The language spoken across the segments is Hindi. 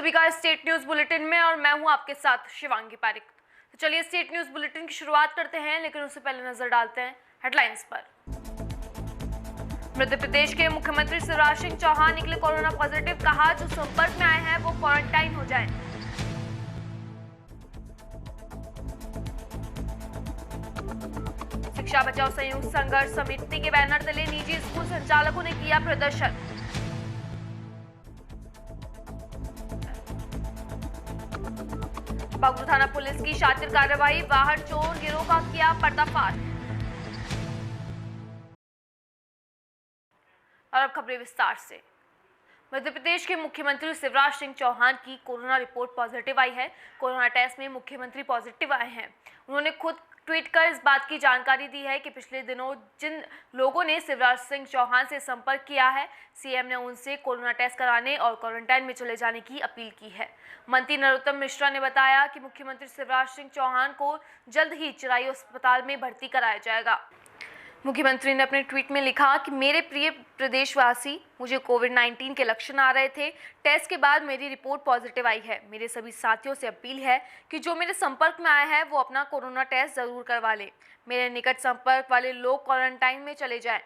सभी का स्टेट न्यूज बुलेटिन में और मैं हूं आपके साथ शिवांगी पारिक। तो चलिए स्टेट न्यूज बुलेटिन की शुरुआत करते हैं, लेकिन उससे पहले नजर डालते हैं हेडलाइंस पर। मध्य प्रदेश के मुख्यमंत्री शिवराज सिंह चौहान निकले कोरोना पॉजिटिव, कहा जो संपर्क में आए हैं वो क्वारंटाइन हो जाएं। शिक्षा बचाओ संयुक्त संघर्ष समिति के बैनर तले निजी स्कूल संचालकों ने किया प्रदर्शन। बागू थाना पुलिस की शातिर कार्रवाई, वाहन चोर गिरोह का किया पर्दाफाश। और अब खबरें विस्तार से। मध्य प्रदेश के मुख्यमंत्री शिवराज सिंह चौहान की कोरोना रिपोर्ट पॉजिटिव आई है। कोरोना टेस्ट में मुख्यमंत्री पॉजिटिव आए हैं। उन्होंने खुद ट्वीट कर इस बात की जानकारी दी है कि पिछले दिनों जिन लोगों ने शिवराज सिंह चौहान से संपर्क किया है, सीएम ने उनसे कोरोना टेस्ट कराने और क्वारंटाइन में चले जाने की अपील की है। मंत्री नरोत्तम मिश्रा ने बताया कि मुख्यमंत्री शिवराज सिंह चौहान को जल्द ही चिरायू अस्पताल में भर्ती कराया जाएगा। मुख्यमंत्री ने अपने ट्वीट में लिखा कि मेरे प्रिय प्रदेशवासी, मुझे कोविड-19 के लक्षण आ रहे थे। टेस्ट के बाद मेरी रिपोर्ट पॉजिटिव आई है। मेरे सभी साथियों से अपील है कि जो मेरे संपर्क में आए हैं वो अपना कोरोना टेस्ट जरूर करवा लें। मेरे निकट संपर्क वाले लोग क्वारंटाइन में चले जाएं।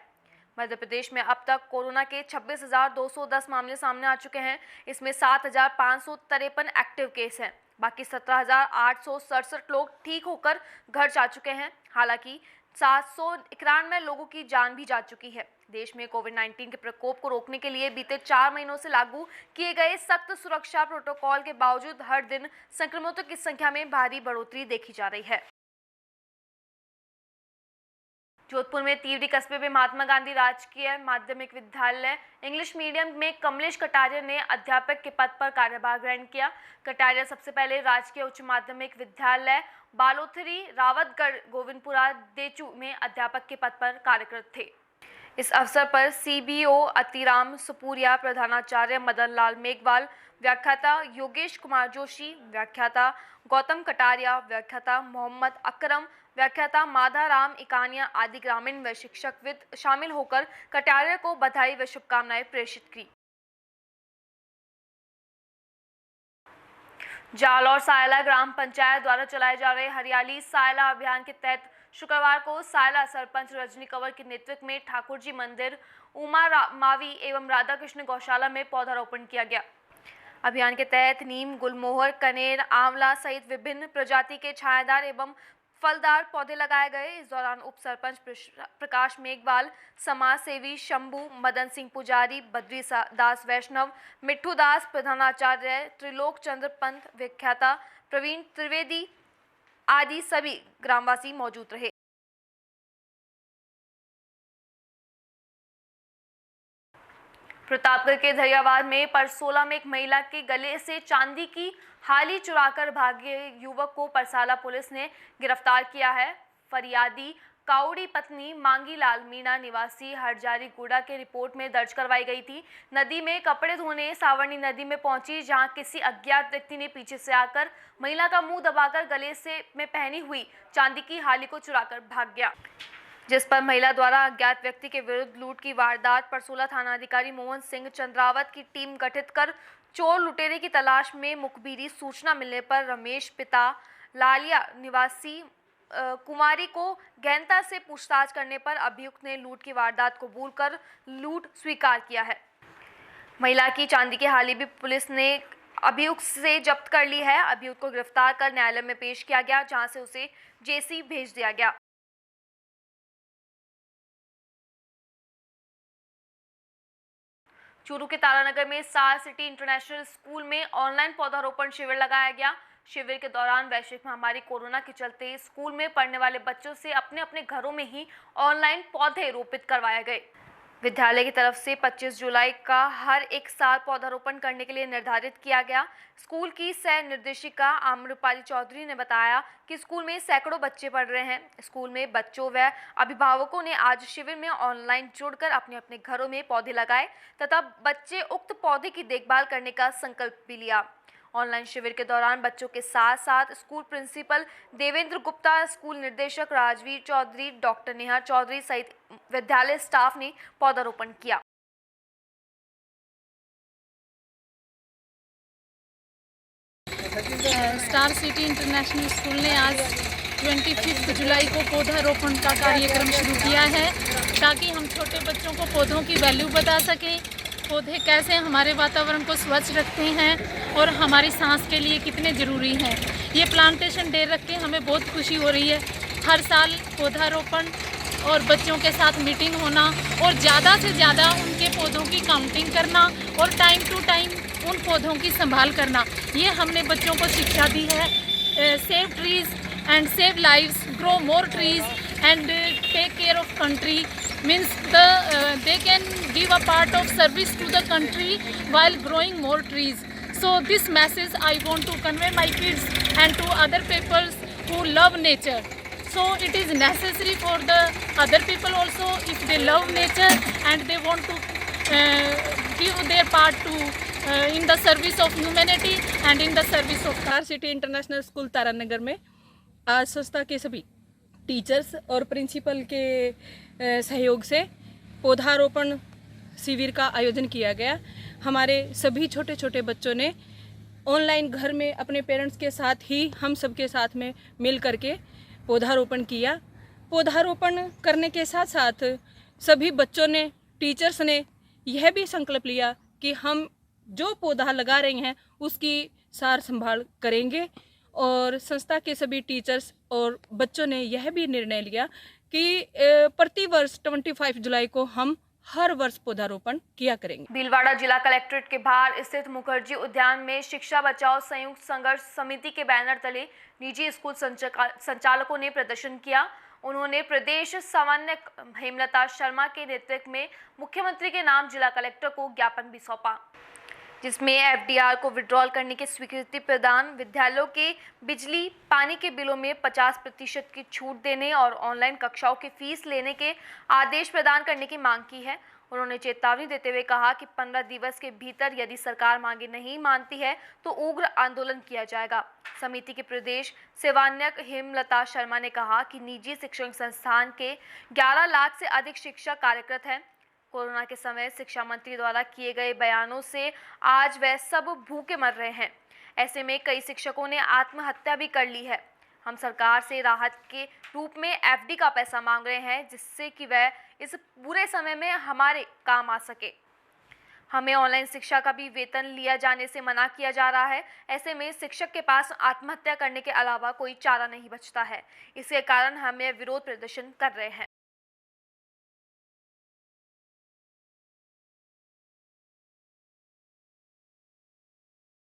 मध्य प्रदेश में अब तक कोरोना के 26,210 मामले सामने आ चुके हैं। इसमें 7,553 एक्टिव केस हैं। बाकी 17,867 लोग ठीक होकर घर जा चुके हैं। हालांकि 791 लोगों की जान भी जा चुकी है। देश में कोविड-19 के प्रकोप को रोकने के लिए बीते 4 महीनों से लागू किए गए सख्त सुरक्षा प्रोटोकॉल के बावजूद हर दिन संक्रमितों की संख्या में भारी बढ़ोतरी देखी जा रही है। जोधपुर में तिवरी कस्बे में महात्मा गांधी राजकीय माध्यमिक विद्यालय इंग्लिश मीडियम में कमलेश कटारिया ने अध्यापक के पद पर कार्यभार ग्रहण किया। कटारिया सबसे पहले राजकीय उच्च माध्यमिक विद्यालय बालोथरी रावतगढ़ गोविंदपुरा देचू में अध्यापक के पद पर कार्यरत थे। इस अवसर पर सीबीओ अतिराम सुपूरिया, प्रधानाचार्य मदन लाल मेघवाल, व्याख्याता योगेश कुमार जोशी, व्याख्याता गौतम कटारिया, व्याख्याता मोहम्मद अकरम, व्याख्याता माधाराम इकानिया आदि ग्रामीण व शिक्षकविद शामिल होकर कटारिया को बधाई व शुभकामनाएं प्रेषित की। जाल और सायला ग्राम पंचायत द्वारा चलाए जा रहे हरियाली सायला अभियान के तहत शुक्रवार को सायला सरपंच रजनी कंवर के नेतृत्व में ठाकुर जी मंदिर, उमा मावी एवं राधा कृष्ण गौशाला में पौधारोपण किया गया। अभियान के तहत नीम, गुलमोहर, कनेर, आंवला सहित विभिन्न प्रजाति के छायादार एवं फलदार पौधे लगाए गए। इस दौरान उप सरपंच प्रकाश मेघवाल, समाज सेवी शंभू, मदन सिंह पुजारी, बद्री दास वैष्णव, मिट्ठू दास, प्रधानाचार्य त्रिलोक चंद्र पंत, व्याख्याता प्रवीण त्रिवेदी आदि सभी ग्रामवासी मौजूद रहे। प्रतापगढ़ के धैर्यावाद में परसोला में एक महिला के गले से चांदी की हाली चुराकर भागे युवक को परसाला पुलिस ने गिरफ्तार किया है। फरियादी काउड़ी पत्नी मांगीलाल मीणा निवासी हरजारी गुड़ा के रिपोर्ट में दर्ज करवाई गई थी। नदी में कपड़े धोने सावर्णी नदी में पहुंची, जहां किसी अज्ञात व्यक्ति ने पीछे से आकर महिला का मुंह दबाकर गले से में पहनी हुई चांदी की हाली को चुराकर भाग गया, जिस पर महिला द्वारा अज्ञात व्यक्ति के विरुद्ध लूट की वारदात परसोला थानाधिकारी मोहन सिंह चंद्रावत की टीम गठित कर चोर लुटेरे की तलाश में मुखबिरी सूचना मिलने पर रमेश पिता लालिया निवासी कुमारी को गहनता से पूछताछ करने पर अभियुक्त ने लूट की वारदात कबूल कर लूट स्वीकार किया है। महिला की चांदी की हाली भी पुलिस ने अभियुक्त से जब्त कर ली है। अभियुक्त को गिरफ्तार कर न्यायालय में पेश किया गया, जहां से उसे जेसी भेज दिया गया। चूरू के तारानगर में स्टार सिटी इंटरनेशनल स्कूल में ऑनलाइन पौधारोपण शिविर लगाया गया। शिविर के दौरान वैश्विक महामारी कोरोना के चलते स्कूल में पढ़ने वाले बच्चों से अपने अपने घरों में ही ऑनलाइन पौधे रोपित करवाए गए। विद्यालय की तरफ से 25 जुलाई का हर एक साल पौधारोपण करने के लिए निर्धारित किया गया। स्कूल की सह निर्देशिका आम्रपाली चौधरी ने बताया कि स्कूल में सैकड़ों बच्चे पढ़ रहे हैं। स्कूल में बच्चों व अभिभावकों ने आज शिविर में ऑनलाइन जुड़कर अपने अपने घरों में पौधे लगाए तथा बच्चे उक्त पौधे की देखभाल करने का संकल्प भी लिया। ऑनलाइन शिविर के दौरान बच्चों के साथ साथ school principal Devendra Gupta, school निर्देशक राजवीर चौधरी, डॉक्टर नेहा चौधरी सहित विद्यालय स्टाफ ने पौधारोपण किया। स्टार सिटी इंटरनेशनल स्कूल ने आज 25 जुलाई को पौधारोपण का कार्यक्रम शुरू किया है ताकि हम छोटे बच्चों को पौधों की वैल्यू बता सकें, पौधे कैसे हमारे वातावरण को स्वच्छ रखते हैं और हमारी सांस के लिए कितने ज़रूरी हैं। ये प्लांटेशन डे रख के हमें बहुत खुशी हो रही है। हर साल पौधारोपण और बच्चों के साथ मीटिंग होना और ज़्यादा से ज़्यादा उनके पौधों की काउंटिंग करना और टाइम टू टाइम उन पौधों की संभाल करना, ये हमने बच्चों को शिक्षा दी है। Save trees and save lives, grow more trees and take care of country means they can give a part of service to the country while growing more trees. So this message I want to convey my kids and to other people who love nature. So it is necessary for the other people also, if they love nature and they want to give their part to in the service of humanity and in the service of star city international school Taranagar में आज संस्था के सभी टीचर्स और प्रिंसिपल के सहयोग से पौधारोपण शिविर का आयोजन किया गया। हमारे सभी छोटे छोटे बच्चों ने ऑनलाइन घर में अपने पेरेंट्स के साथ ही हम सबके साथ में मिल करके पौधारोपण किया। पौधारोपण करने के साथ साथ सभी बच्चों ने, टीचर्स ने यह भी संकल्प लिया कि हम जो पौधा लगा रहे हैं उसकी सार संभाल करेंगे। और संस्था के सभी टीचर्स और बच्चों ने यह भी निर्णय लिया कि प्रति वर्ष 25 जुलाई को हम हर वर्ष पौधारोपण किया करेंगे। भीलवाड़ा जिला कलेक्ट्रेट के बाहर स्थित मुखर्जी उद्यान में शिक्षा बचाओ संयुक्त संघर्ष समिति के बैनर तले निजी स्कूल संचालकों ने प्रदर्शन किया। उन्होंने प्रदेश समन्वयक हेमलता शर्मा के नेतृत्व में मुख्यमंत्री के नाम जिला कलेक्टर को ज्ञापन भी सौंपा, जिसमें एफडीआर को विड्रॉल करने की स्वीकृति प्रदान, विद्यालयों के बिजली पानी के बिलों में 50% की छूट देने और ऑनलाइन कक्षाओं की फीस लेने के आदेश प्रदान करने की मांग की है। उन्होंने चेतावनी देते हुए कहा कि 15 दिवस के भीतर यदि सरकार मांगे नहीं मानती है तो उग्र आंदोलन किया जाएगा। समिति के प्रदेश सेवान्यक हेमलता शर्मा ने कहा कि निजी शिक्षण संस्थान के 11 लाख से अधिक शिक्षक कार्यरत हैं। कोरोना के समय शिक्षा मंत्री द्वारा किए गए बयानों से आज वह सब भूखे मर रहे हैं। ऐसे में कई शिक्षकों ने आत्महत्या भी कर ली है। हम सरकार से राहत के रूप में एफडी का पैसा मांग रहे हैं, जिससे कि वह इस बुरे समय में हमारे काम आ सके। हमें ऑनलाइन शिक्षा का भी वेतन लिया जाने से मना किया जा रहा है। ऐसे में शिक्षक के पास आत्महत्या करने के अलावा कोई चारा नहीं बचता है। इसके कारण हम यह विरोध प्रदर्शन कर रहे हैं।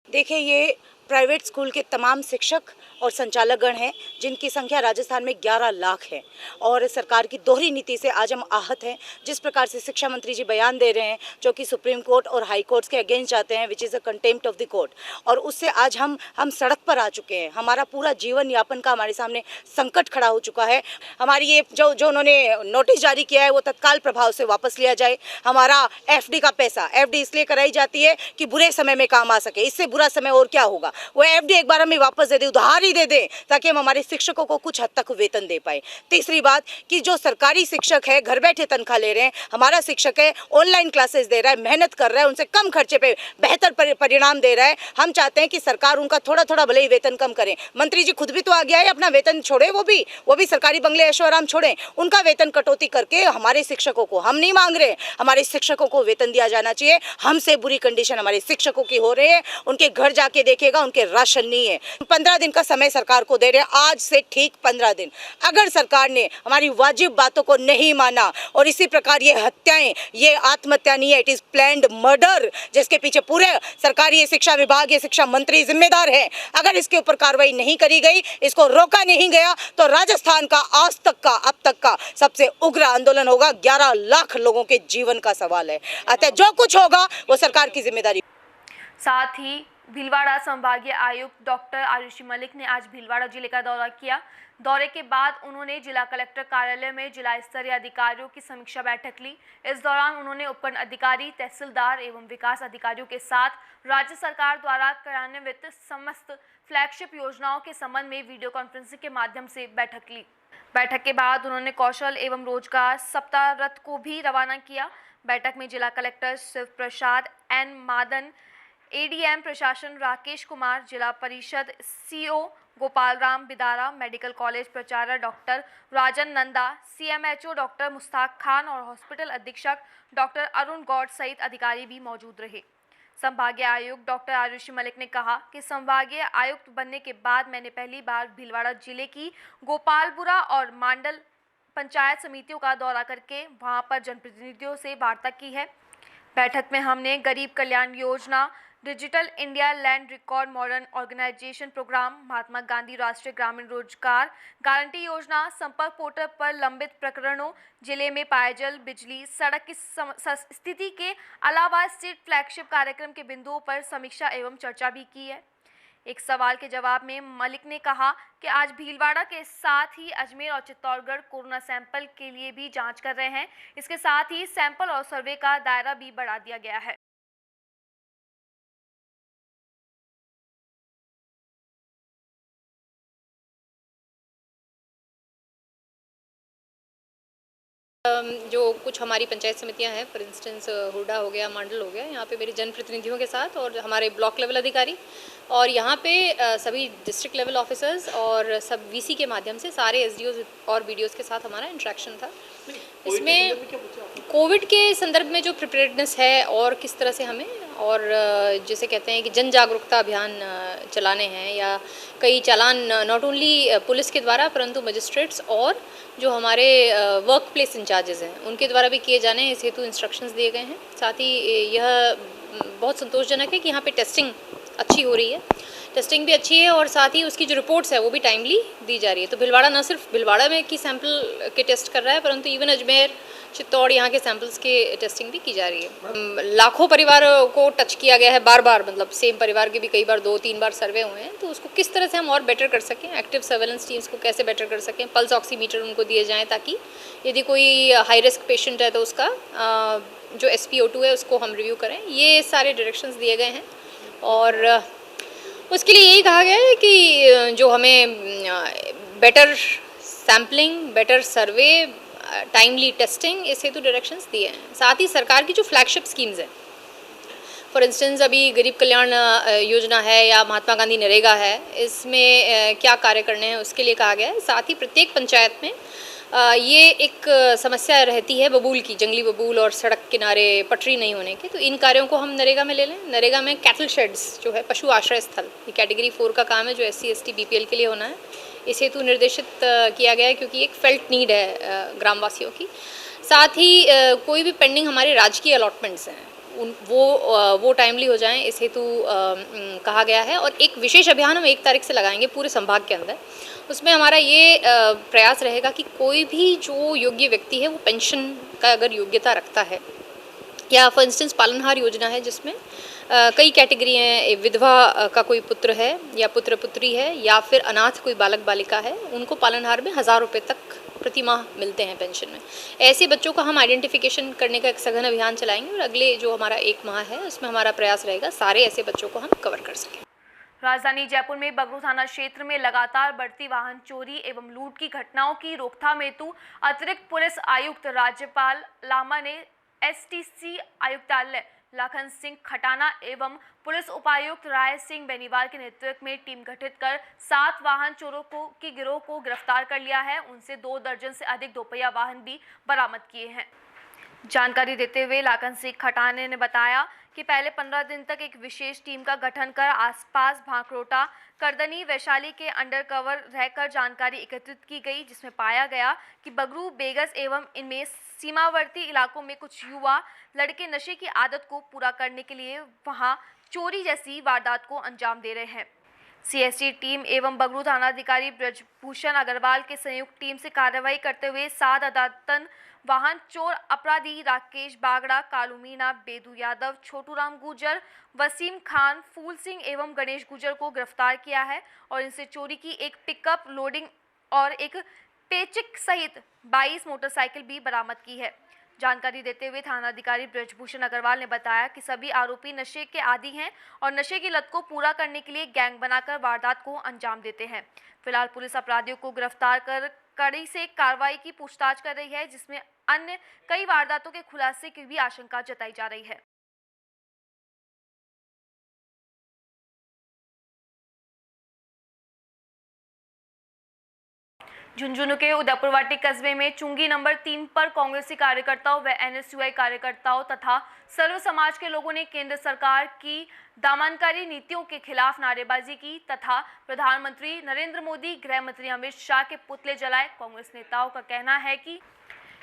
देखिए, ये प्राइवेट स्कूल के तमाम शिक्षक और संचालकगण हैं जिनकी संख्या राजस्थान में 11 लाख है और सरकार की दोहरी नीति से आज हम आहत हैं। जिस प्रकार से शिक्षा मंत्री जी बयान दे रहे हैं जो कि सुप्रीम कोर्ट और हाई कोर्ट्स के अगेंस्ट जाते हैं, which is a contempt of the court, और उससे आज हम सड़क पर आ चुके हैं। हमारा पूरा जीवन यापन का हमारे सामने संकट खड़ा हो चुका है। हमारी ये जो उन्होंने नोटिस जारी किया है वो तत्काल प्रभाव से वापस लिया जाए। हमारा एफडी का पैसा, एफडी इसलिए कराई जाती है कि बुरे समय में काम आ सके, इससे बुरा समय और क्या होगा। वो एफडी एक बार हमें वापस दे दे, उधार ही दे दे, ताकि हम हमारे शिक्षकों को कुछ हद तक वेतन दे पाए। तीसरी बात कि जो सरकारी शिक्षक है घर बैठे तनख्वाह ले रहे हैं, हमारा शिक्षक है ऑनलाइन क्लासेस दे रहा है, मेहनत कर रहा है, उनसे कम खर्चे पे बेहतर परिणाम दे रहा है। हम चाहते हैं कि सरकार उनका थोड़ा थोड़ा भले ही वेतन कम करे। मंत्री जी खुद भी तो आ गया है, अपना वेतन छोड़े, वो भी सरकारी बंगले ऐशोआराम छोड़े, उनका वेतन कटौती करके हमारे शिक्षकों को, हम नहीं मांग रहे, हमारे शिक्षकों को वेतन दिया जाना चाहिए। हमसे बुरी कंडीशन हमारे शिक्षकों की हो रही है। उनके घर जाके देखेगा, उनके राशन नहीं है। 15 दिन का समय सरकार को दे रहे हैं, आज से ठीक 15 दिन। अगर सरकार ने हमारी वाजिब बातों को नहीं माना और इसी प्रकार ये हत्याएं, ये आत्महत्या नहीं है, इट इज प्लान्ड मर्डर, जिसके पीछे पूरे सरकारी शिक्षा विभाग, ये शिक्षा मंत्री जिम्मेदार है। अगर इसके ऊपर कार्रवाई नहीं करी गई, इसको रोका नहीं गया, तो राजस्थान का आज तक का, अब तक का सबसे उग्र आंदोलन होगा। 11 लाख लोगों के जीवन का सवाल है। अतः जो कुछ होगा वो सरकार की जिम्मेदारी। साथ ही भीलवाड़ा संभागीय आयुक्त डॉक्टर आरुषि मलिक ने आज भीलवाड़ा जिले का दौरा किया। दौरे के बाद उन्होंने जिला कलेक्टर कार्यालय में जिला स्तरीय अधिकारियों की समीक्षा बैठक ली। इस दौरान उन्होंने उपखंड अधिकारी, तहसीलदार एवं विकास अधिकारियों के साथ राज्य सरकार द्वारा कार्यान्वित समस्त फ्लैगशिप योजनाओं के संबंध में वीडियो कॉन्फ्रेंसिंग के माध्यम से बैठक ली। बैठक के बाद उन्होंने कौशल एवं रोजगार सप्ताह रथ को भी रवाना किया। बैठक में जिला collector Shiv Prasad N Madan, ADM प्रशासन राकेश कुमार, जिला परिषद CO Gopal Ram Bidara, medical college प्राचार्य doctor Rajan Nanda, CMHO doctor Mushtaq Khan और हॉस्पिटल अधीक्षक डॉक्टर अरुण गौड़ सहित अधिकारी भी मौजूद रहे। संभागीय आयुक्त डॉक्टर आरुषि मलिक ने कहा कि संभागीय आयुक्त बनने के बाद मैंने पहली बार भीलवाड़ा जिले की गोपालपुरा और मांडल पंचायत समितियों का दौरा करके वहां पर जनप्रतिनिधियों से वार्ता की है। बैठक में हमने Garib Kalyan Yojana, digital India land record modern organisation programme, Mahatma Gandhi Rashtriya Gramin रोजगार गारंटी योजना, संपर्क पोर्टल पर लंबित प्रकरणों, जिले में पेयजल, बिजली, सड़क की स्थिति के अलावा स्टेट फ्लैगशिप कार्यक्रम के बिंदुओं पर समीक्षा एवं चर्चा भी की है। एक सवाल के जवाब में मलिक ने कहा कि आज भीलवाड़ा के साथ ही अजमेर और चित्तौड़गढ़ कोरोना सैंपल के लिए भी जांच कर रहे हैं। इसके साथ ही सैंपल और सर्वे का दायरा भी बढ़ा दिया गया है। जो कुछ हमारी पंचायत समितियां हैं, फॉर इंस्टेंस हुडा हो गया, मांडल हो गया, यहाँ पे मेरे जनप्रतिनिधियों के साथ और हमारे ब्लॉक लेवल अधिकारी और यहाँ पे सभी डिस्ट्रिक्ट लेवल ऑफिसर्स और सब वीसी के माध्यम से सारे एसडीओज और बीडीओज के साथ हमारा इंटरेक्शन था। इसमें कोविड के संदर्भ में जो प्रिपेयर्डनेस है और किस तरह से हमें और जैसे कहते हैं कि जन जागरूकता अभियान चलाने हैं या कई चालान नॉट ओनली पुलिस के द्वारा परंतु मजिस्ट्रेट्स और जो हमारे वर्क प्लेस इंचार्जेस हैं उनके द्वारा भी किए जाने हैं, इस हेतु इंस्ट्रक्शंस दिए गए हैं। साथ ही यह बहुत संतोषजनक है कि यहाँ पे टेस्टिंग अच्छी हो रही है, टेस्टिंग भी अच्छी है और साथ ही उसकी जो रिपोर्ट्स है वो भी टाइमली दी जा रही है। तो भीलवाड़ा न सिर्फ भीलवाड़ा में की सैंपल के टेस्ट कर रहा है परंतु इवन अजमेर, चित्तौड़ यहाँ के सैंपल्स के टेस्टिंग भी की जा रही है। लाखों परिवारों को टच किया गया है बार बार, मतलब सेम परिवार के भी कई बार 2-3 बार सर्वे हुए हैं। तो उसको किस तरह से हम और बेटर कर सकें, एक्टिव सर्वेलेंस टीम्स को कैसे बेटर कर सकें, पल्स ऑक्सीमीटर उनको दिए जाएँ ताकि यदि कोई हाई रिस्क पेशेंट है तो उसका जो SpO2 है उसको हम रिव्यू करें। ये सारे डायरेक्शंस दिए गए हैं और उसके लिए यही कहा गया है कि जो हमें बेटर सैम्पलिंग, बेटर सर्वे, टाइमली टेस्टिंग, इस हेतु डायरेक्शंस दिए हैं। साथ ही सरकार की जो फ्लैगशिप स्कीम्स हैं, फॉर इंस्टेंस अभी गरीब कल्याण योजना है या महात्मा गांधी नरेगा है, इसमें क्या कार्य करने हैं उसके लिए कहा गया है। साथ ही प्रत्येक पंचायत में ये एक समस्या रहती है बबूल की, जंगली बबूल और सड़क किनारे पटरी नहीं होने की, तो इन कार्यों को हम नरेगा में ले लें। नरेगा में कैटल शेड्स जो है पशु आश्रय स्थल, ये कैटेगरी 4 का काम है जो SC ST BPL के लिए होना है। इस हेतु निर्देशित किया गया है क्योंकि एक फेल्ट नीड है ग्रामवासियों की। साथ ही कोई भी पेंडिंग हमारे राजकीय अलॉटमेंट्स हैं वो टाइमली हो जाएं, इस हेतु कहा गया है। और एक विशेष अभियान हम 1 तारीख से लगाएंगे पूरे संभाग के अंदर। उसमें हमारा ये प्रयास रहेगा कि कोई भी जो योग्य व्यक्ति है वो पेंशन का अगर योग्यता रखता है या फॉर इंस्टेंस पालनहार योजना है जिसमें कई कैटेगरी हैं, विधवा का कोई पुत्र है या पुत्र पुत्री है या फिर अनाथ कोई बालक बालिका है, उनको पालनहार में 1000 रुपये तक प्रति माह मिलते हैं पेंशन में। ऐसे बच्चों का हम आइडेंटिफिकेशन करने का एक सघन अभियान चलाएंगे और अगले जो हमारा 1 माह है उसमें हमारा प्रयास रहेगा सारे ऐसे बच्चों को हम कवर कर सकें। राजधानी जयपुर में बगरू थाना क्षेत्र में लगातार बढ़ती वाहन चोरी एवं लूट की घटनाओं की रोकथाम हेतु अतिरिक्त पुलिस आयुक्त राज्यपाल लामा ने STC आयुक्तालय लाखन सिंह खटाना एवं पुलिस उपायुक्त राय सिंह बेनीवाल के नेतृत्व में टीम गठित कर 7 वाहन चोरों के गिरोह को गिरफ्तार कर लिया है। उनसे 2 दर्जन से अधिक दोपहिया वाहन भी बरामद किए हैं। जानकारी देते हुए लाखन सिंह खटाने ने बताया कि पहले 15 दिन तक एक विशेष टीम का गठन कर आसपास भांकरोटा, करदनी, वैशाली के अंडरकवर रहकर जानकारी एकत्रित की गई, जिसमें पाया गया कि बगरू, बेगस एवं इनमें सीमावर्ती इलाकों में कुछ युवा लड़के नशे की आदत को पूरा करने के लिए वहां चोरी जैसी वारदात को अंजाम दे रहे हैं। CST टीम एवं बगरू थानाधिकारी ब्रजभूषण अग्रवाल के संयुक्त टीम से कार्रवाई करते हुए 7 अदातन वाहन चोर अपराधी राकेश बागड़ा, कालू मीणा, बेदू यादव, छोटू राम गुर्जर, वसीम खान, फूल सिंह एवं गणेश गुर्जर को गिरफ्तार किया है और इनसे चोरी की एक पिकअप, लोडिंग और एक पेचिक सहित 22 मोटरसाइकिल भी बरामद की है। जानकारी देते हुए थानाधिकारी ब्रजभूषण अग्रवाल ने बताया कि सभी आरोपी नशे के आदी हैं और नशे की लत को पूरा करने के लिए गैंग बनाकर वारदात को अंजाम देते हैं। फिलहाल पुलिस अपराधियों को गिरफ्तार कर कड़ी से कार्रवाई की पूछताछ कर रही है, जिसमें अन्य कई वारदातों के खुलासे की भी आशंका जताई जा रही है। झुंझुनू के उदयपुरवाटी कस्बे में चुंगी नंबर 3 पर कांग्रेसी कार्यकर्ताओं व एनएसयूआई कार्यकर्ताओं तथा सर्व समाज के लोगों ने केंद्र सरकार की दमनकारी नीतियों के खिलाफ नारेबाजी की तथा प्रधानमंत्री नरेंद्र मोदी, गृह मंत्री अमित शाह के पुतले जलाए। कांग्रेस नेताओं का कहना है कि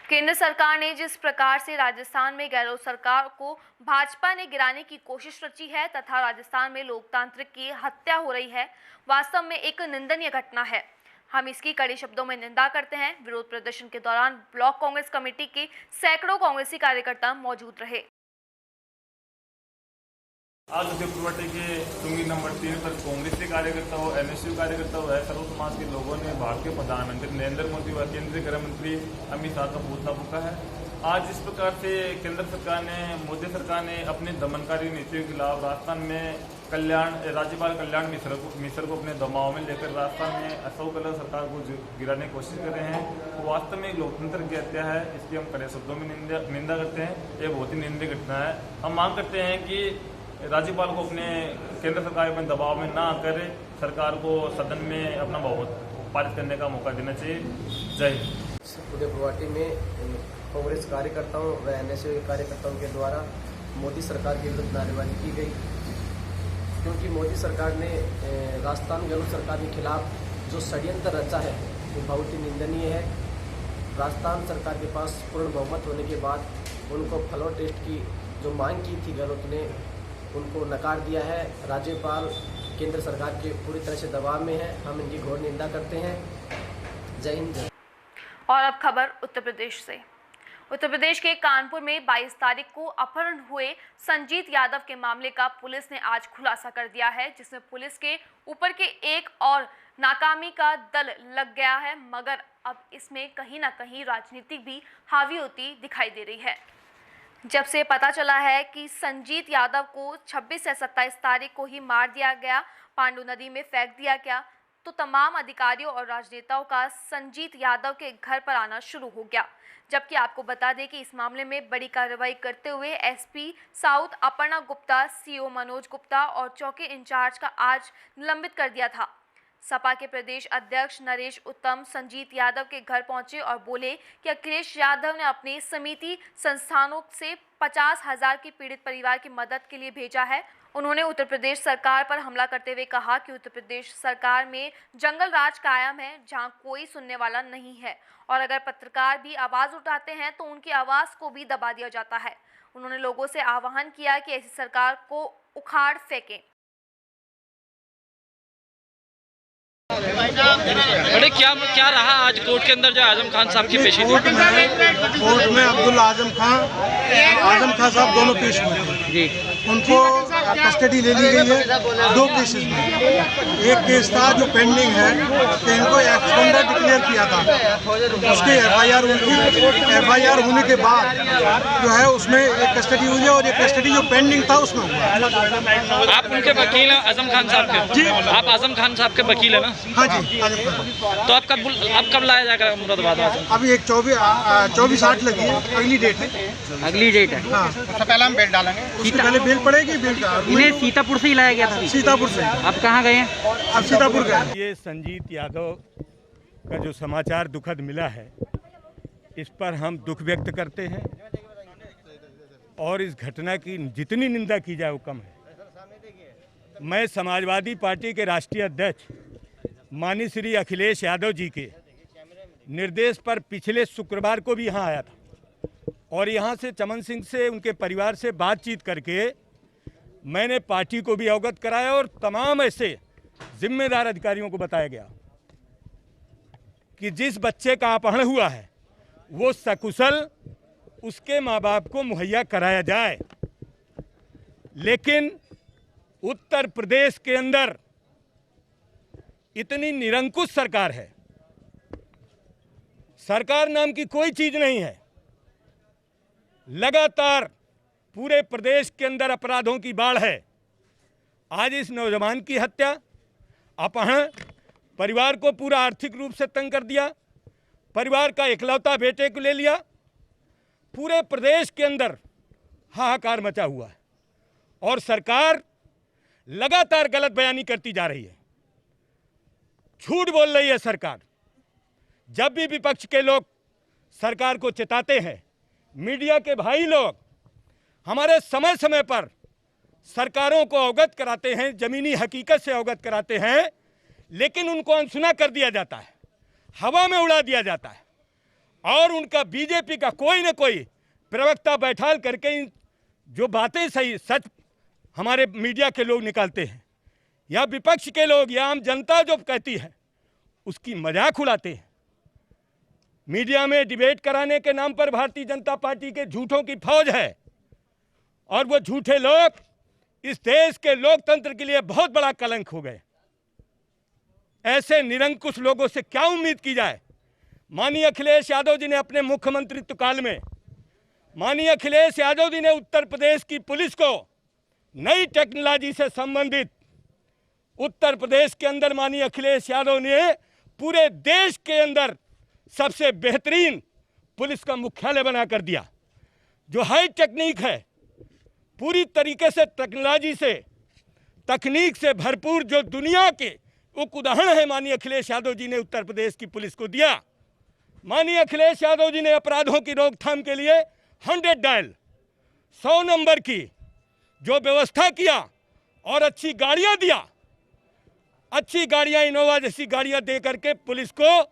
केंद्र सरकार ने जिस प्रकार से राजस्थान में गहलोत सरकार को भाजपा ने गिराने की कोशिश रची है तथा राजस्थान में लोकतंत्र की हत्या हो रही है, वास्तव में एक निंदनीय घटना है। हम इसकी कड़े शब्दों में निंदा करते हैं। विरोध प्रदर्शन के दौरान ब्लॉक कांग्रेस कमेटी के सैकड़ों कांग्रेसी कार्यकर्ता मौजूद रहे। आज उदयपुरवाटी के चुंगी नंबर 3 पर कांग्रेस के कार्यकर्ता हो, एनएसयू कार्यकर्ता हो, सर्व समाज के लोगों ने भारतीय प्रधानमंत्री नरेंद्र मोदी व केंद्रीय गृह मंत्री अमित शाह का पुतला फूंका है। आज इस प्रकार से केंद्र सरकार ने, मोदी सरकार ने अपनी दमनकारी नीतियों के खिलाफ राजस्थान में राज्यपाल कल्याण मिश्र को अपने दबाव में लेकर राजस्थान में अशोक गहलोत सरकार को गिराने की कोशिश कर रहे हैं। वो वास्तव में लोकतंत्र की हत्या है। इसकी हम कड़े शब्दों में निंदा करते हैं। ये बहुत ही निंदनीय घटना है। हम मांग करते हैं कि राज्यपाल को अपने केंद्र सरकार में दबाव में ना आकर सरकार को सदन में अपना बहुमत पारित करने का मौका देना चाहिए। जय हिंद। उदयपुरवाटी में कांग्रेस कार्यकर्ताओं व एनएसयू कार्यकर्ताओं के द्वारा मोदी सरकार के विरुद्ध नारेबाजी की गई, क्योंकि मोदी सरकार ने राजस्थान गहलोत सरकार के खिलाफ जो षड्यंत्र रचा है वो बहुत ही निंदनीय है। राजस्थान सरकार के पास पूर्ण बहुमत होने के बाद उनको फ्लोर टेस्ट की जो मांग की थी गहलोत ने, उनको नकार दिया है। राज्यपाल केंद्र सरकार के पूरी तरह से दबाव में है। हम इनकी घोर निंदा करते हैं। जय हिंद। और अब खबर उत्तर प्रदेश से। उत्तर प्रदेश के कानपुर में 22 तारीख को अपहरण हुए संजीत यादव के मामले का पुलिस ने आज खुलासा कर दिया है, जिसमें पुलिस के ऊपर के एक और नाकामी का दल लग गया है, मगर अब इसमें कहीं ना कहीं राजनीति भी हावी होती दिखाई दे रही है। जब से पता चला है कि संजीत यादव को 26 से 27 तारीख को ही मार दिया गया, पांडु नदी में फेंक दिया गया, तो तमाम अधिकारियों और राजनेताओं का संजीत यादव के घर पर आना शुरू हो गया। जबकि आपको बता दें कि इस मामले में बड़ी कार्रवाई करते हुए SP south Aparna Gupta, CO Manoj Gupta और चौकी इंचार्ज का आज निलंबित कर दिया था। सपा के प्रदेश अध्यक्ष नरेश उत्तम संजीत यादव के घर पहुंचे और बोले कि अखिलेश यादव ने अपनी समिति संस्थानों से 50,000 की पीड़ित परिवार की मदद के लिए भेजा है। उन्होंने उत्तर प्रदेश सरकार पर हमला करते हुए कहा कि उत्तर प्रदेश सरकार में जंगल राज कायम है, जहां कोई सुनने वाला नहीं है और अगर पत्रकार भी आवाज उठाते हैं तो उनकी आवाज को भी दबा दिया जाता है। उन्होंने लोगों से आह्वान किया कि ऐसी सरकार को उखाड़ फेंकें। बड़े क्या रहा आज कोर्ट के अंदर जो आजम खान साहब की पेशी थी? कोर्ट में अब्दुल आजम खान साहब दोनों पेश हुए जी। उनको कस्टडी ले ली गई है 2 केसेस में। एक केस था जो पेंडिंग है कि इनको एक्सपेंडर डिक्लेयर किया था, उसके एफआईआर होने के बाद जो है उसमें एक कस्टडी हुई है और एक कस्टडी जो पेंडिंग था उसमें हुआ। आप उनके वकील हैं आजम खान साहब के? जी। आप आजम खान साहब के वकील है ना? हाँ जी, आजम खान। तो अब कब लाया जाएगा मुरादाबाद? अभी एक 24/8 लगी है, अगली डेट है। अगली डेट है? हाँ। उससे पहले हम बेल डालेंगे, उससे पहले बेल पड़ेगी। बेल का इन्हें सीतापुर से ही लाया गया था? सीतापुर से। अब कहाँ गए हैं? अब सीतापुर गए। ये संजीत यादव का जो समाचार दुखद मिला है, इस पर हम दुख व्यक्त करते हैं और इस घटना की जितनी निंदा की जाए वो कम है। मैं समाजवादी पार्टी के राष्ट्रीय अध्यक्ष माननीय श्री अखिलेश यादव जी के निर्देश पर पिछले शुक्रवार को भी यहाँ आया था और यहाँ से चमन सिंह से, उनके परिवार से बातचीत करके मैंने पार्टी को भी अवगत कराया और तमाम ऐसे जिम्मेदार अधिकारियों को बताया गया कि जिस बच्चे का अपहरण हुआ है वो सकुशल उसके माँ बाप को मुहैया कराया जाए। लेकिन उत्तर प्रदेश के अंदर इतनी निरंकुश सरकार है, सरकार नाम की कोई चीज नहीं है। लगातार पूरे प्रदेश के अंदर अपराधों की बाढ़ है। आज इस नौजवान की हत्या, अपहरण, परिवार को पूरा आर्थिक रूप से तंग कर दिया, परिवार का इकलौता बेटे को ले लिया। पूरे प्रदेश के अंदर हाहाकार मचा हुआ है और सरकार लगातार गलत बयानी करती जा रही है, झूठ बोल रही है सरकार। जब भी विपक्ष के लोग सरकार को चिताते हैं, मीडिया के भाई लोग हमारे समय समय पर सरकारों को अवगत कराते हैं, ज़मीनी हकीकत से अवगत कराते हैं, लेकिन उनको अनसुना कर दिया जाता है, हवा में उड़ा दिया जाता है और उनका बीजेपी का कोई न कोई प्रवक्ता बैठाल करके जो बातें सही सच हमारे मीडिया के लोग निकालते हैं या विपक्ष के लोग या आम जनता जो कहती है उसकी मजाक उड़ाते हैं। मीडिया में डिबेट कराने के नाम पर भारतीय जनता पार्टी के झूठों की फौज है और वो झूठे लोग इस देश के लोकतंत्र के लिए बहुत बड़ा कलंक हो गए। ऐसे निरंकुश लोगों से क्या उम्मीद की जाए। माननीय अखिलेश यादव जी ने अपने मुख्यमंत्रित्व काल में माननीय अखिलेश यादव जी ने उत्तर प्रदेश की पुलिस को नई टेक्नोलॉजी से संबंधित उत्तर प्रदेश के अंदर माननीय अखिलेश यादव ने पूरे देश के अंदर सबसे बेहतरीन पुलिस का मुख्यालय बनाकर दिया। जो हाई टेक्निक है, पूरी तरीके से टेक्नोलॉजी से तकनीक से भरपूर जो दुनिया के एक उदाहरण है माननीय अखिलेश यादव जी ने उत्तर प्रदेश की पुलिस को दिया। माननीय अखिलेश यादव जी ने अपराधों की रोकथाम के लिए 100 डायल 100 नंबर की जो व्यवस्था किया और अच्छी गाड़ियां दिया, अच्छी गाड़ियां इनोवा जैसी गाड़ियां दे करके पुलिस को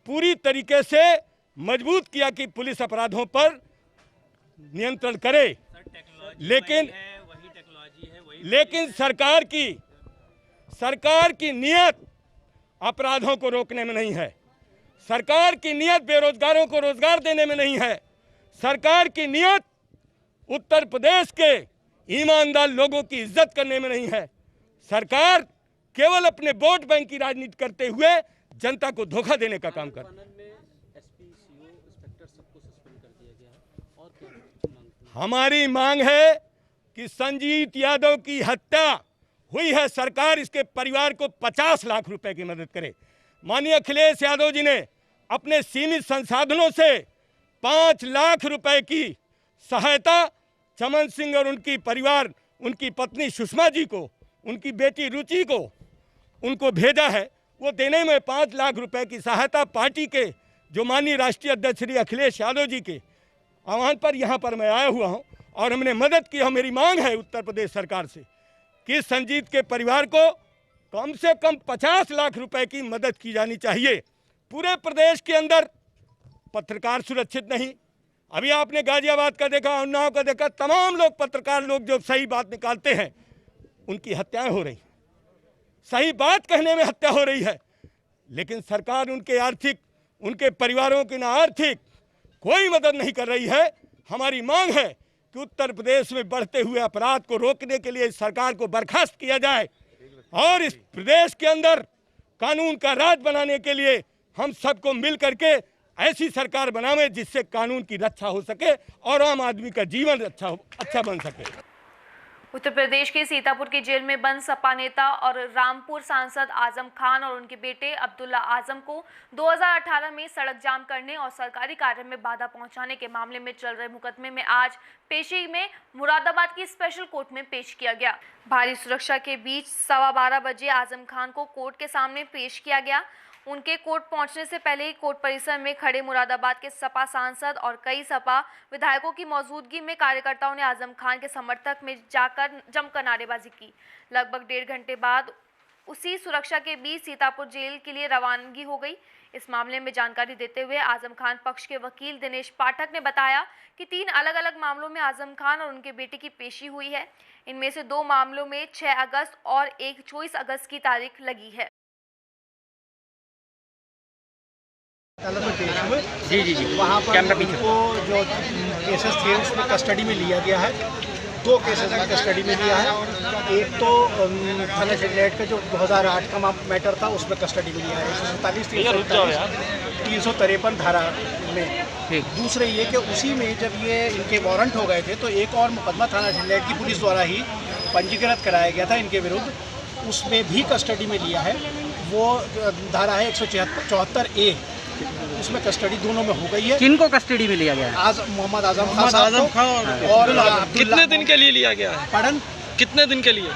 पूरी तरीके से मजबूत किया कि पुलिस अपराधों पर नियंत्रण करे। लेकिन सरकार की नियत अपराधों को रोकने में नहीं है। सरकार की नियत बेरोजगारों को रोजगार देने में नहीं है। सरकार की नियत उत्तर प्रदेश के ईमानदार लोगों की इज्जत करने में नहीं है। सरकार केवल अपने वोट बैंक की राजनीति करते हुए जनता को धोखा देने का काम कर रही है। हमारी मांग है कि संजीत यादव की हत्या हुई है, सरकार इसके परिवार को 50 लाख रुपए की मदद करे। माननीय अखिलेश यादव जी ने अपने सीमित संसाधनों से 5 लाख रुपए की सहायता चमन सिंह और उनकी परिवार, उनकी पत्नी सुषमा जी को, उनकी बेटी रुचि को उनको भेजा है। वो देने में 5 लाख रुपए की सहायता पार्टी के जो माननीय राष्ट्रीय अध्यक्ष श्री अखिलेश यादव जी के आह्वान पर यहाँ पर मैं आया हुआ हूँ और हमने मदद की। मेरी मांग है उत्तर प्रदेश सरकार से कि संजीत के परिवार को कम से कम 50 लाख रुपए की मदद की जानी चाहिए। पूरे प्रदेश के अंदर पत्रकार सुरक्षित नहीं। अभी आपने गाजियाबाद का देखा, उन्नाव का देखा, तमाम लोग पत्रकार लोग जो सही बात निकालते हैं उनकी हत्याएं हो रही, सही बात कहने में हत्या हो रही है। लेकिन सरकार उनके परिवारों की ना आर्थिक कोई मदद नहीं कर रही है। हमारी मांग है कि उत्तर प्रदेश में बढ़ते हुए अपराध को रोकने के लिए इस सरकार को बर्खास्त किया जाए और इस प्रदेश के अंदर कानून का राज बनाने के लिए हम सबको मिल करके ऐसी सरकार बनावे जिससे कानून की रक्षा हो सके और आम आदमी का जीवन अच्छा बन सके। उत्तर प्रदेश के सीतापुर की जेल में बंद सपा नेता और रामपुर सांसद आजम खान और उनके बेटे अब्दुल्ला आजम को 2018 में सड़क जाम करने और सरकारी कार्य में बाधा पहुंचाने के मामले में चल रहे मुकदमे में आज पेशी में मुरादाबाद की स्पेशल कोर्ट में पेश किया गया। भारी सुरक्षा के बीच 12:15 बजे आजम खान को कोर्ट के सामने पेश किया गया। उनके कोर्ट पहुंचने से पहले ही कोर्ट परिसर में खड़े मुरादाबाद के सपा सांसद और कई सपा विधायकों की मौजूदगी में कार्यकर्ताओं ने आजम खान के समर्थक में जाकर जमकर नारेबाजी की। लगभग 1.5 घंटे बाद उसी सुरक्षा के बीच सीतापुर जेल के लिए रवानगी हो गई। इस मामले में जानकारी देते हुए आजम खान पक्ष के वकील दिनेश पाठक ने बताया कि 3 अलग-अलग मामलों में आजम खान और उनके बेटे की पेशी हुई है। इनमें से 2 मामलों में 6 अगस्त और एक 24 अगस्त की तारीख लगी है। जी वहाँ पर उनको जो केसेस थे उसमें कस्टडी में लिया गया है। 2 केसेस में कस्टडी में लिया है। एक तो थाना शिवलेट का जो 2008 का मैटर था उसमें कस्टडी में लिया है 353 धारा में। दूसरे ये कि उसी में जब ये इनके वारंट हो गए थे तो एक और मुकदमा थाना शिवलेट की पुलिस द्वारा ही पंजीकृत कराया गया था इनके विरुद्ध, उसमें भी कस्टडी में लिया है। वो धारा है 174A, उसमें कस्टडी दोनों में हो गई है। किनको कस्टडी में लिया गया है? आज मोहम्मद आजम खान और कितने दिन के लिए लिया गया है? पढ़न कितने दिन के लिए?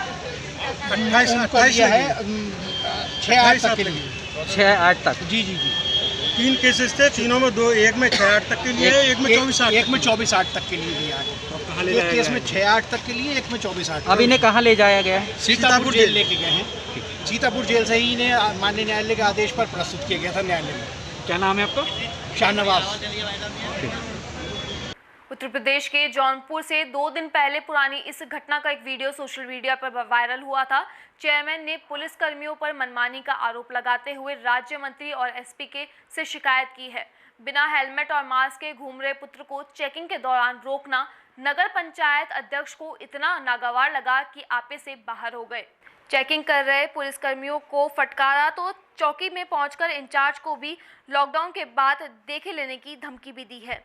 28 है 6-8 तक के लिए। 6-8 तक। जी। 3 केसेस थे, तीनों में एक में 6-8 तक के लिए है, एक में 24-8 एक में 24-8 तक के लिए दिया है। एक केस में 6-8 तक के लिए, एक में 24-8। अब इन्हें कहाँ ले जाया गया है? सीतापुर जेल लेके गए हैं। सीतापुर जेल से ही इन्हें माननीय न्यायालय के आदेश पर प्रस्तुत किया गया था न्यायालय में। क्या नाम है आपका? शाहनवाज। उत्तर प्रदेश के जौनपुर से 2 दिन पहले पुरानी इस घटना का एक वीडियो सोशल मीडिया पर वायरल हुआ था। चेयरमैन ने पुलिस कर्मियों पर मनमानी का आरोप लगाते हुए राज्य मंत्री और एसपी से शिकायत की है। बिना हेलमेट और मास्क के घूम रहे पुत्र को चेकिंग के दौरान रोकना नगर पंचायत अध्यक्ष को इतना नागवार लगा कि आपे से बाहर हो गए। चेकिंग कर रहे पुलिसकर्मियों को फटकारा तो चौकी में पहुंचकर इंचार्ज को भी लॉकडाउन के बाद देखे लेने की धमकी भी दी है।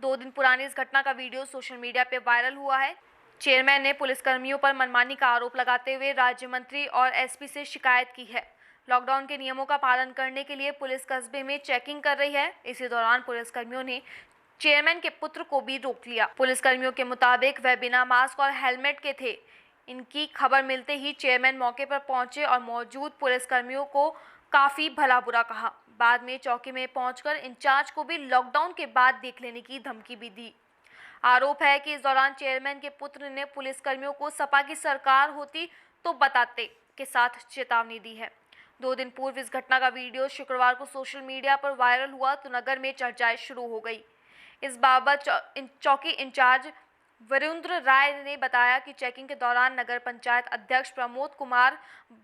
2 दिन पुरानी इस घटना का वीडियो सोशल मीडिया पे वायरल हुआ है। चेयरमैन ने पुलिसकर्मियों पर मनमानी का आरोप लगाते हुए राज्य मंत्री और एसपी से शिकायत की है। लॉकडाउन के नियमों का पालन करने के लिए पुलिस कस्बे में चेकिंग कर रही है। इसी दौरान पुलिसकर्मियों ने चेयरमैन के पुत्र को भी रोक लिया। पुलिसकर्मियों के मुताबिक वह बिना मास्क और हेलमेट के थे। इनकी खबर मिलते ही चेयरमैन मौके पर पहुंचे और मौजूद पुलिसकर्मियों को काफी भला बुरा कहा। बाद में चौकी में पहुंचकर इंचार्ज को भी लॉकडाउन के बाद देख लेने की धमकी भी दी। आरोप है कि इस दौरान चेयरमैन के पुत्र ने पुलिसकर्मियों को सपा की सरकार होती तो बताते के साथ चेतावनी दी है। 2 दिन पूर्व इस घटना का वीडियो शुक्रवार को सोशल मीडिया पर वायरल हुआ तो नगर में चर्चाएं शुरू हो गई। इस बाबत चौकी इंचार्ज वरुण राय ने बताया कि चेकिंग के दौरान नगर पंचायत अध्यक्ष प्रमोद कुमार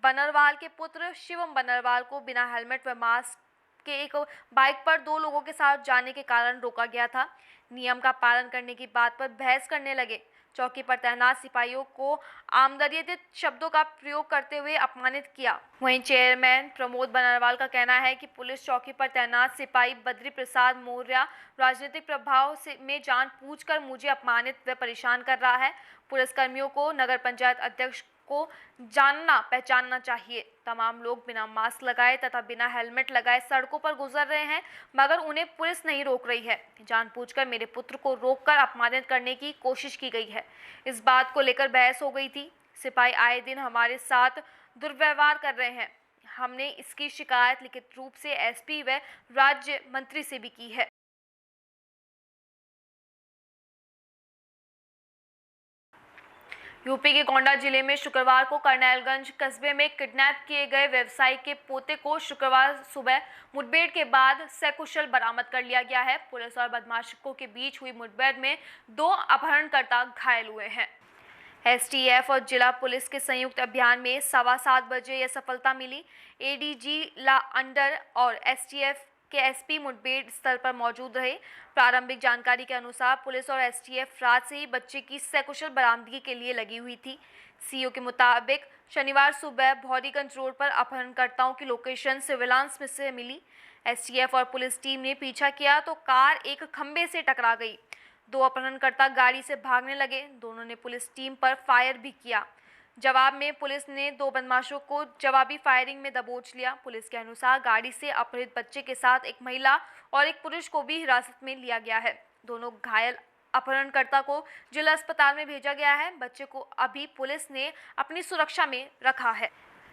बनरवाल के पुत्र शिवम बनरवाल को बिना हेलमेट व मास्क के एक बाइक पर 2 लोगों के साथ जाने के कारण रोका गया था। नियम का पालन करने की बात पर बहस करने लगे। चौकी पर तैनात सिपाहियों को आमदरियत शब्दों का प्रयोग करते हुए अपमानित किया। वहीं चेयरमैन प्रमोद बनरवाल का कहना है कि पुलिस चौकी पर तैनात सिपाही बद्री प्रसाद मौर्य राजनीतिक प्रभाव में जानबूझकर मुझे अपमानित व परेशान कर रहा है। पुलिसकर्मियों को नगर पंचायत अध्यक्ष को जानना पहचानना चाहिए। तमाम लोग बिना मास्क लगाए तथा बिना हेलमेट लगाए सड़कों पर गुजर रहे हैं, मगर उन्हें पुलिस नहीं रोक रही है। जानबूझकर मेरे पुत्र को रोककर अपमानित करने की कोशिश की गई है। इस बात को लेकर बहस हो गई थी। सिपाही आए दिन हमारे साथ दुर्व्यवहार कर रहे हैं। हमने इसकी शिकायत लिखित रूप से एसपी व राज्य मंत्री से भी की है। यूपी के गोंडा जिले में शुक्रवार को करनैलगंज कस्बे में किडनैप किए गए व्यवसायी के पोते को शुक्रवार सुबह मुठभेड़ के बाद सकुशल बरामद कर लिया गया है। पुलिस और बदमाशों के बीच हुई मुठभेड़ में 2 अपहरणकर्ता घायल हुए हैं। एसटीएफ और जिला पुलिस के संयुक्त अभियान में 7:15 बजे यह सफलता मिली। एडीजी ला अंडर और एसटीएफ के एसपी मुठभेड़ स्थल पर मौजूद रहे। प्रारंभिक जानकारी के अनुसार पुलिस और एसटीएफ रात से ही बच्चे की सकुशल बरामदगी के लिए लगी हुई थी। सीओ के मुताबिक शनिवार सुबह भौरीगंज रोड पर अपहरणकर्ताओं की लोकेशन सिविलांस में से मिली। एसटीएफ और पुलिस टीम ने पीछा किया तो कार एक खंबे से टकरा गई। 2 अपहरणकर्ता गाड़ी से भागने लगे। दोनों ने पुलिस टीम पर फायर भी किया। जवाब में पुलिस ने 2 बदमाशों को जवाबी फायरिंग में दबोच लिया। पुलिस के अनुसार गाड़ी से अपहृत बच्चे के साथ एक महिला और एक पुरुष को भी हिरासत में लिया गया है। दोनों घायल अपहरणकर्ता को जिला अस्पताल में भेजा गया है। बच्चे को अभी पुलिस ने अपनी सुरक्षा में रखा है।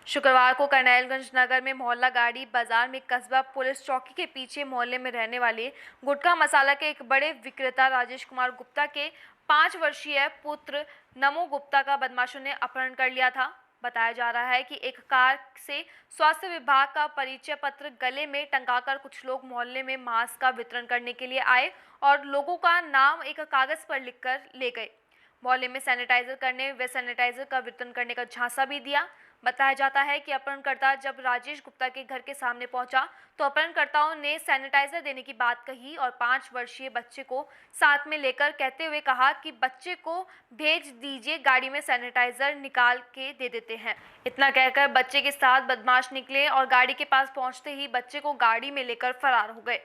शुक्रवार को करनैलगंज नगर में मोहल्ला गाड़ी बाजार में कस्बा पुलिस चौकी के पीछे मोहल्ले में रहने वाले गुटखा मसाला के एक बड़े विक्रेता राजेश कुमार गुप्ता के 5 वर्षीय पुत्र नमो गुप्ता का बदमाशों ने अपहरण कर लिया था। बताया जा रहा है कि एक कार से स्वास्थ्य विभाग का परिचय पत्र गले में टंगाकर कुछ लोग मोहल्ले में मास्क का वितरण करने के लिए आए और लोगों का नाम एक कागज पर लिखकर ले गए। मोहल्ले में सैनिटाइजर करने व सैनिटाइजर का वितरण करने का झांसा भी दिया। बताया जाता है कि अपहरणकर्ता जब राजेश गुप्ता के घर के सामने पहुंचा तो अपहरणकर्ताओं ने सैनिटाइजर देने की बात कही और 5 वर्षीय बच्चे को साथ में लेकर कहते हुए कहा कि बच्चे को भेज दीजिए, गाड़ी में सैनिटाइजर निकाल के दे देते हैं। इतना कहकर बच्चे के साथ बदमाश निकले और गाड़ी के पास पहुंचते ही बच्चे को गाड़ी में लेकर फरार हो गए।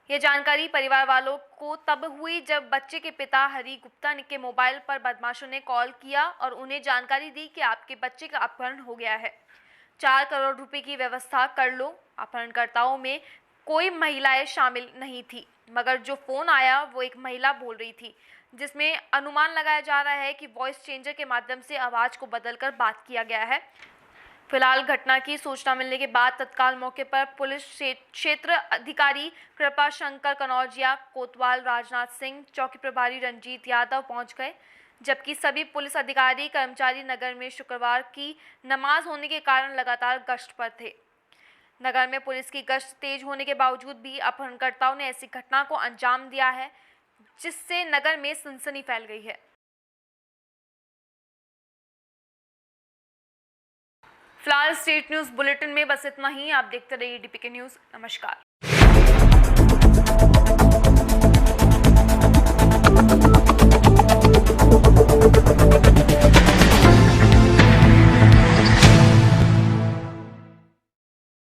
यह जानकारी परिवार वालों को तब हुई जब बच्चे के पिता हरि गुप्ता के मोबाइल पर बदमाशों ने कॉल किया और उन्हें जानकारी दी कि आपके बच्चे का अपहरण हो गया है, 4 करोड़ रुपए की व्यवस्था कर लो। अपहरणकर्ताओं में कोई महिलाएं शामिल नहीं थी, मगर जो फोन आया वो एक महिला बोल रही थी, जिसमें अनुमान लगाया जा रहा है कि वॉइस चेंजर के माध्यम से आवाज़ को बदलकर बात किया गया है। फिलहाल घटना की सूचना मिलने के बाद तत्काल मौके पर पुलिस क्षेत्र अधिकारी कृपा शंकर कनौजिया, कोतवाल राजनाथ सिंह, चौकी प्रभारी रंजीत यादव पहुंच गए, जबकि सभी पुलिस अधिकारी कर्मचारी नगर में शुक्रवार की नमाज होने के कारण लगातार गश्त पर थे। नगर में पुलिस की गश्त तेज होने के बावजूद भी अपहरणकर्ताओं ने ऐसी घटना को अंजाम दिया है, जिससे नगर में सनसनी फैल गई है। फिलहाल स्टेट न्यूज बुलेटिन में बस इतना ही। आप देखते रहिए डीपीके न्यूज। नमस्कार।